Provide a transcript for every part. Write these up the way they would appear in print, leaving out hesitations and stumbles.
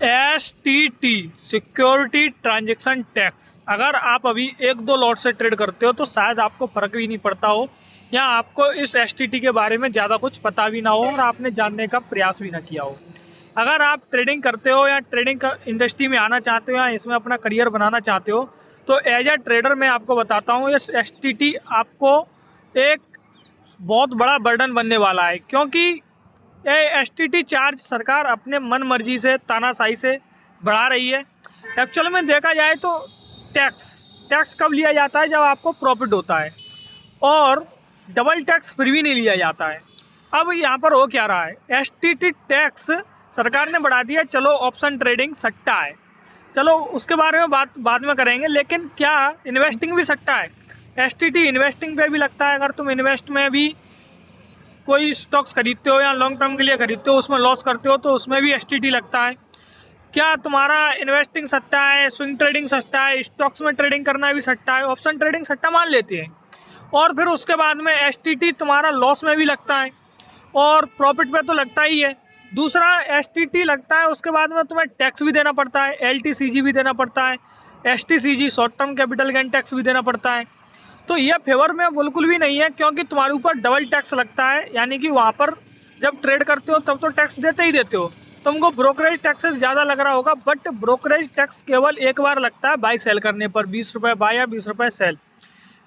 STT security transaction tax. अगर आप अभी एक दो लॉट से ट्रेड करते हो तो शायद आपको फ़र्क भी नहीं पड़ता हो या आपको इस STT के बारे में ज़्यादा कुछ पता भी ना हो और आपने जानने का प्रयास भी ना किया हो। अगर आप ट्रेडिंग करते हो या ट्रेडिंग इंडस्ट्री में आना चाहते हो या इसमें अपना करियर बनाना चाहते हो तो एज ए ट्रेडर मैं आपको बताता हूँ इस STT आपको एक बहुत बड़ा बर्डन बनने वाला है, क्योंकि ये STT चार्ज सरकार अपने मन मर्जी से तानाशाही से बढ़ा रही है। एक्चुअल में देखा जाए तो टैक्स कब लिया जाता है, जब आपको प्रॉफिट होता है, और डबल टैक्स फिर भी नहीं लिया जाता है। अब यहाँ पर हो क्या रहा है, STT टैक्स सरकार ने बढ़ा दिया। चलो ऑप्शन ट्रेडिंग सट्टा है, चलो उसके बारे में बात बाद में करेंगे, लेकिन क्या इन्वेस्टिंग भी सट्टा है? STT इन्वेस्टिंग पे भी लगता है। अगर तुम इन्वेस्ट में भी कोई स्टॉक्स खरीदते हो या लॉन्ग टर्म के लिए खरीदते हो, उसमें लॉस करते हो तो उसमें भी STT लगता है। क्या तुम्हारा इन्वेस्टिंग सट्टा है, स्विंग ट्रेडिंग सट्टा है, स्टॉक्स में ट्रेडिंग करना भी सट्टा है, ऑप्शन ट्रेडिंग सट्टा मान लेते हैं, और फिर उसके बाद में STT तुम्हारा लॉस में भी लगता है और प्रॉफिट पे तो लगता ही है। दूसरा STT लगता है, उसके बाद में तुम्हें टैक्स भी देना पड़ता है, LTCG भी देना पड़ता है, STCG short term capital gain tax भी देना पड़ता है। तो यह फेवर में बिल्कुल भी नहीं है, क्योंकि तुम्हारे ऊपर डबल टैक्स लगता है। यानी कि वहाँ पर जब ट्रेड करते हो तब तो टैक्स देते ही देते हो। तुमको ब्रोकरेज टैक्सेस ज़्यादा लग रहा होगा, बट ब्रोकरेज टैक्स केवल एक बार लगता है बाई सेल करने पर, 20 रुपये बाय या 20 रुपये सेल।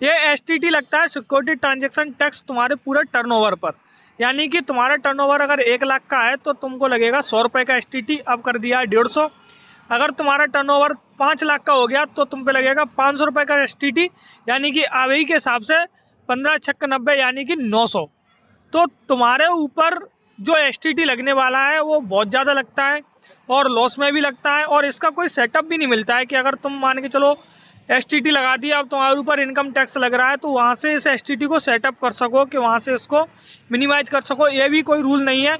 ये STT लगता है सिक्योरिटी ट्रांजैक्शन टैक्स तुम्हारे पूरे टर्नओवर पर। यानी कि तुम्हारा टर्नओवर अगर 1 लाख का है तो तुमको लगेगा 100 रुपये का STT, अब कर दिया है 150। अगर तुम्हारा टर्नओवर 5 लाख का हो गया तो तुम पे लगेगा 500 रुपये का STT, यानी कि आवेई के हिसाब से 15 छक्के 90 यानी कि 900। तो तुम्हारे ऊपर जो STT लगने वाला है वो बहुत ज़्यादा लगता है और लॉस में भी लगता है, और इसका कोई सेटअप भी नहीं मिलता है कि अगर तुम मान के चलो STT लगा दिया, अब तुम्हारे ऊपर इनकम टैक्स लग रहा है तो वहाँ से इस STT को सेटअप कर सको कि वहाँ से इसको मिनिमाइज कर सको, ये भी कोई रूल नहीं है।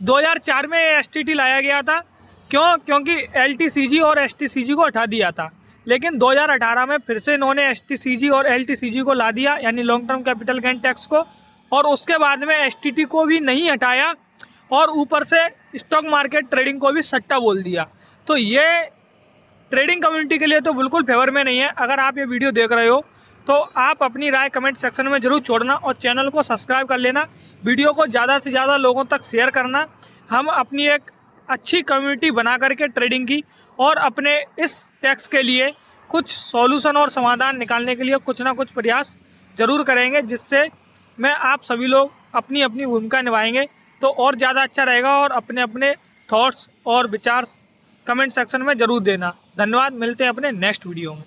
2004 में ये STT लाया गया था, क्योंकि LTCG और STCG को हटा दिया था, लेकिन 2018 में फिर से इन्होंने STCG और LTCG को ला दिया, यानी long term capital gain tax को, और उसके बाद में STT को भी नहीं हटाया और ऊपर से स्टॉक मार्केट ट्रेडिंग को भी सट्टा बोल दिया। तो ये ट्रेडिंग कम्युनिटी के लिए तो बिल्कुल फेवर में नहीं है। अगर आप ये वीडियो देख रहे हो तो आप अपनी राय कमेंट सेक्शन में ज़रूर छोड़ना और चैनल को सब्सक्राइब कर लेना, वीडियो को ज़्यादा से ज़्यादा लोगों तक शेयर करना। हम अपनी एक अच्छी कम्युनिटी बना करके ट्रेडिंग की और अपने इस टैक्स के लिए कुछ सॉल्यूशन और समाधान निकालने के लिए कुछ ना कुछ प्रयास ज़रूर करेंगे, जिससे मैं आप सभी लोग अपनी अपनी भूमिका निभाएंगे तो और ज़्यादा अच्छा रहेगा। और अपने अपने थॉट्स और विचार कमेंट सेक्शन में ज़रूर देना। धन्यवाद, मिलते हैं अपने नेक्स्ट वीडियो में।